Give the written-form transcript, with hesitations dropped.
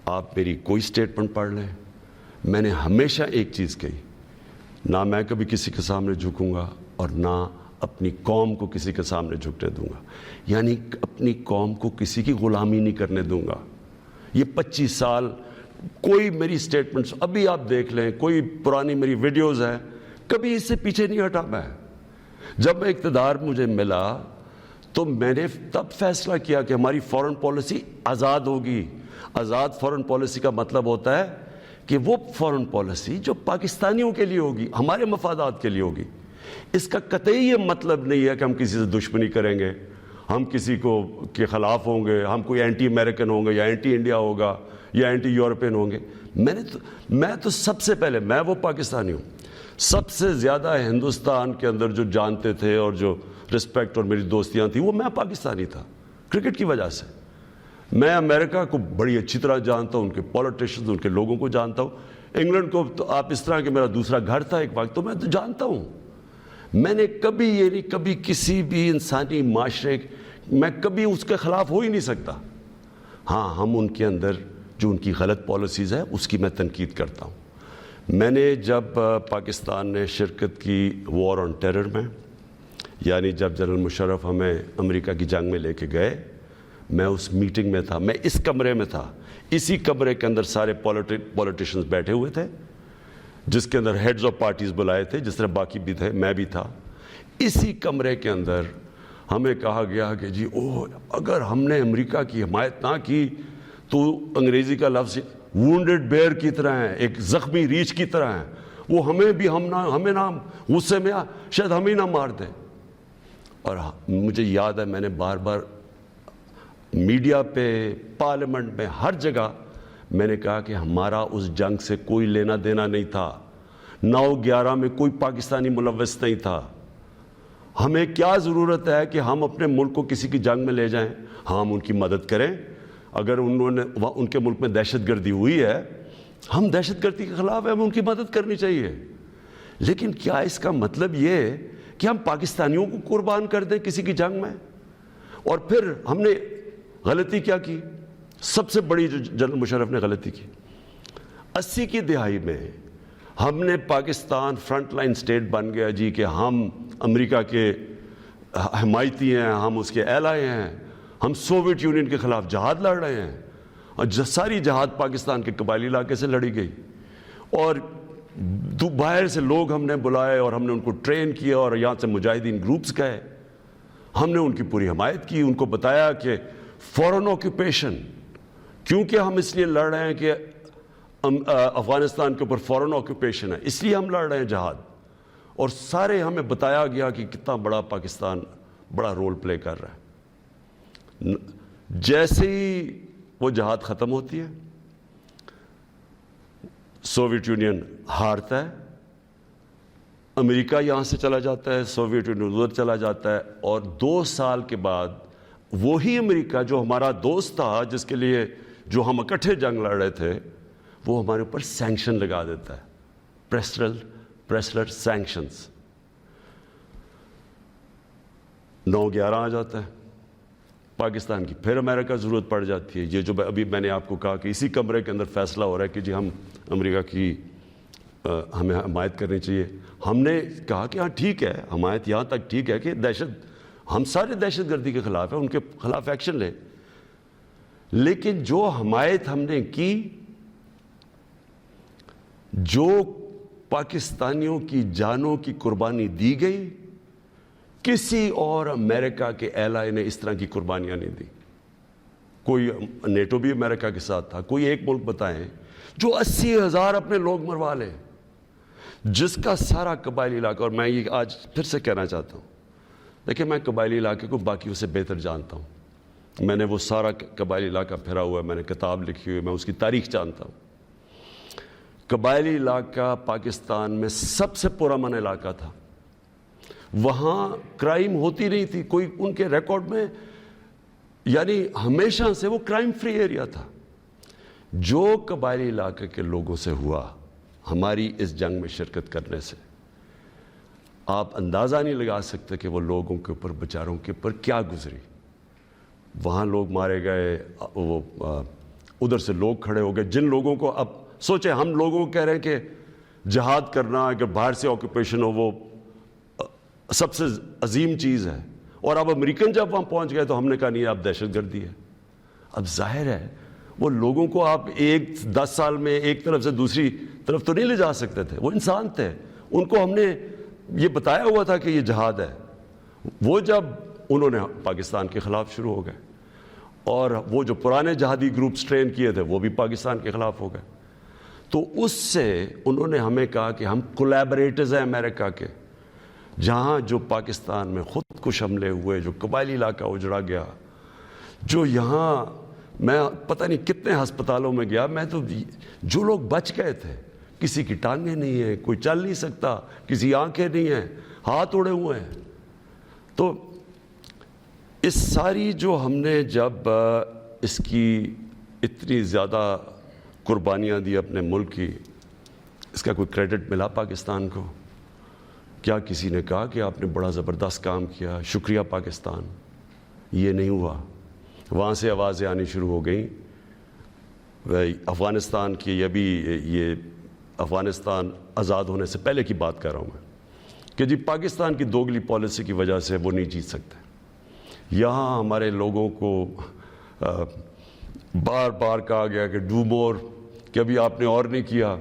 آپ میری کوئی سٹیٹمنٹ پڑھ لیں، میں نے ہمیشہ ایک چیز کہی، نہ میں کبھی کسی کے سامنے جھکوں گا اور نہ اپنی قوم کو کسی کے سامنے جھکنے دوں گا، یعنی اپنی قوم کو کسی کی غلامی نہیں کرنے دوں گا۔ یہ 25 سال کوئی میری سٹیٹمنٹس ابھی آپ دیکھ لیں، کوئی پرانی میری ویڈیوز ہیں، کبھی اس سے پیچھے نہیں ہٹا میں۔ جب میں اقتدار مجھے ملا تو میں نے تب فیصلہ کیا کہ ہماری فورن پالیسی آزاد ہوگی۔ آزاد فورن پالیسی کا مطلب ہوتا ہے کہ وہ فورن پالیسی جو پاکستانیوں کے لیے ہوگی، ہمارے مفادات کے لیے ہوگی۔ اس کا قطعی یہ مطلب نہیں ہے کہ ہم کسی سے دشمنی کریں گے، ہم کسی کو کے خلاف ہوں گے، ہم کوئی اینٹی امریکن ہوں گے یا اینٹی انڈیا ہوگا یا اینٹی یورپین ہوں گے۔ میں تو سب سے پہلے، میں وہ پاکستانی ہوں، سب سے زیادہ ہندوستان کے اندر جو جانتے تھے اور جو رسپیکٹ اور میری دوستیاں تھیں وہ میں پاکستانی تھا، کرکٹ کی وجہ سے۔ میں امریکہ کو بڑی اچھی طرح جانتا ہوں، ان کے پولیٹیشنز، ان کے لوگوں کو جانتا ہوں۔ انگلینڈ کو تو آپ اس طرح کہ میرا دوسرا گھر تھا ایک وقت، تو میں تو جانتا ہوں۔ میں نے کبھی یہ نہیں، کبھی کسی بھی انسانی معاشرے میں کبھی اس کے خلاف ہو ہی نہیں سکتا۔ ہاں، ہم ان کے اندر جو ان کی غلط پالیسیز ہے اس کی میں تنقید کرتا ہوں۔ میں نے جب پاکستان نے شرکت کی وار آن ٹیرر میں، یعنی جب جنرل مشرف ہمیں امریکہ کی جنگ میں لے کے گئے، میں اس میٹنگ میں تھا، میں اس کمرے میں تھا، اسی کمرے کے اندر سارے پولیٹیشنز بیٹھے ہوئے تھے، جس کے اندر ہیڈز آف پارٹیز بلائے تھے، جس طرح باقی بھی تھے، میں بھی تھا۔ اسی کمرے کے اندر ہمیں کہا گیا کہ جی اگر ہم نے امریکہ کی حمایت نہ کی تو انگریزی کا لفظ وونڈڈ بیئر کی طرح ہیں، ایک زخمی ریچھ کی طرح ہیں، وہ ہمیں نہ غصے میں شاید ہمیں نہ مار دیں۔ اور مجھے یاد ہے میں نے بار بار میڈیا پہ، پارلیمنٹ میں، ہر جگہ میں نے کہا کہ ہمارا اس جنگ سے کوئی لینا دینا نہیں تھا، 9/11 میں کوئی پاکستانی ملوث نہیں تھا۔ ہمیں کیا ضرورت ہے کہ ہم اپنے ملک کو کسی کی جنگ میں لے جائیں؟ ہاں، ہم ان کی مدد کریں، اگر ان کے ملک میں دہشت گردی ہوئی ہے، ہم دہشت گردی کے خلاف ہیں، ہمیں ان کی مدد کرنی چاہیے۔ لیکن کیا اس کا مطلب یہ ہے کہ ہم پاکستانیوں کو قربان کر دیں کسی کی جنگ میں؟ اور پھر ہم نے غلطی کیا کی؟ سب سے بڑی جو جنرل مشرف نے غلطی کی، 80 کی دہائی میں ہم نے پاکستان فرنٹ لائن سٹیٹ بن گیا جی کہ ہم امریکہ کے حمایتی ہیں، ہم اس کے ایلائی ہیں، ہم سوویت یونین کے خلاف جہاد لڑ رہے ہیں، اور ساری جہاد پاکستان کے قبائلی علاقے سے لڑی گئی، اور باہر سے لوگ ہم نے بلائے اور ہم نے ان کو ٹرین کیا اور یہاں سے مجاہدین گروپس گئے، ہم نے ان کی پوری حمایت کی، ان کو بتایا کہ فورن آکوپیشن، کیونکہ ہم اس لیے لڑ رہے ہیں کہ افغانستان کے اوپر فورن آکوپیشن ہے، اس لیے ہم لڑ رہے ہیں جہاد، اور سارے ہمیں بتایا گیا کہ کتنا بڑا پاکستان بڑا رول پلے کر رہا ہے۔ جیسے ہی وہ جہاد ختم ہوتی ہے، سوویت یونین ہارتا ہے، امریکہ یہاں سے چلا جاتا ہے، سوویت یونین ادھر چلا جاتا ہے، اور 2 سال کے بعد وہی امریکہ جو ہمارا دوست تھا، جس کے لیے جو ہم اکٹھے جنگ لڑ رہے تھے، وہ ہمارے اوپر سینکشن لگا دیتا ہے، پریسلر سینکشنز۔ 9/11 آ جاتا ہے، پاکستان کی پھر امریکہ ضرورت پڑ جاتی ہے۔ یہ جو ابھی میں نے آپ کو کہا کہ اسی کمرے کے اندر فیصلہ ہو رہا ہے کہ جی ہم امریکہ کی ہمیں حمایت کرنی چاہیے، ہم نے کہا کہ ہاں ٹھیک ہے، حمایت یہاں تک ٹھیک ہے کہ ہم سارے دہشت گردی کے خلاف ہیں، ان کے خلاف ایکشن لیں، لیکن جو حمایت ہم نے کی، جو پاکستانیوں کی جانوں کی قربانی دی گئی، کسی اور امریکہ کے ایلائی نے اس طرح کی قربانیاں نہیں دی۔ کوئی نیٹو بھی امریکہ کے ساتھ تھا، کوئی ایک ملک بتائیں جو 80,000 اپنے لوگ مروا لے، جس کا سارا قبائلی علاقہ، اور میں یہ آج پھر سے کہنا چاہتا ہوں، دیکھیں میں قبائلی علاقے کو باقیوں سے بہتر جانتا ہوں، میں نے وہ سارا قبائلی علاقہ پھرا ہوا ہے، میں نے کتاب لکھی ہوئی ہے، میں اس کی تاریخ جانتا ہوں۔ قبائلی علاقہ پاکستان میں سب سے پرامن علاقہ تھا، وہاں کرائم ہوتی نہیں تھی، کوئی ان کے ریکارڈ میں، یعنی ہمیشہ سے وہ کرائم فری ایریا تھا۔ جو قبائلی علاقے کے لوگوں سے ہوا ہماری اس جنگ میں شرکت کرنے سے، آپ اندازہ نہیں لگا سکتے کہ وہ لوگوں کے اوپر، بیچاروں کے اوپر کیا گزری۔ وہاں لوگ مارے گئے، وہ ادھر سے لوگ کھڑے ہو گئے جن لوگوں کو, اب سوچیں ہم لوگوں کو کہہ رہے ہیں کہ جہاد کرنا اگر باہر سے آکوپیشن ہو وہ سب سے عظیم چیز ہے, اور اب امریکن جب وہاں پہنچ گئے تو ہم نے کہا نہیں اب دہشت گردی ہے. اب ظاہر ہے وہ لوگوں کو آپ 10 سال میں ایک طرف سے دوسری طرف تو نہیں لے جا سکتے تھے, وہ انسان تھے, ان کو ہم نے یہ بتایا ہوا تھا کہ یہ جہاد ہے. وہ جب انہوں نے پاکستان کے خلاف شروع ہو گئے, اور وہ جو پرانے جہادی گروپس ٹرین کیے تھے وہ بھی پاکستان کے خلاف ہو گئے. تو اس سے انہوں نے ہمیں کہا کہ ہم کولیبریٹرز ہیں امریکہ کے, جہاں جو پاکستان میں خود کش حملے ہوئے, جو قبائلی علاقہ اجڑا گیا, جو یہاں میں پتہ نہیں کتنے ہسپتالوں میں گیا, میں تو جو لوگ بچ گئے تھے کسی کی ٹانگیں نہیں ہیں, کوئی چل نہیں سکتا, کسی آنکھیں نہیں ہیں, ہاتھ اڑے ہوئے ہیں. تو اس ساری جو ہم نے جب اس کی اتنی زیادہ قربانیاں دی اپنے ملک کی, اس کا کوئی کریڈٹ ملا پاکستان کو؟ کیا کسی نے کہا کہ آپ نے بڑا زبردست کام کیا, شکریہ پاکستان؟ یہ نہیں ہوا. وہاں سے آوازیں آنی شروع ہو گئیں افغانستان کی, یہ افغانستان آزاد ہونے سے پہلے کی بات کر رہا ہوں میں, کہ جی پاکستان کی دوگلی پالیسی کی وجہ سے وہ نہیں جیت سکتے. یہاں ہمارے لوگوں کو بار بار کہا گیا کہ ڈو مور, کہ ابھی آپ نے اور نہیں کیا,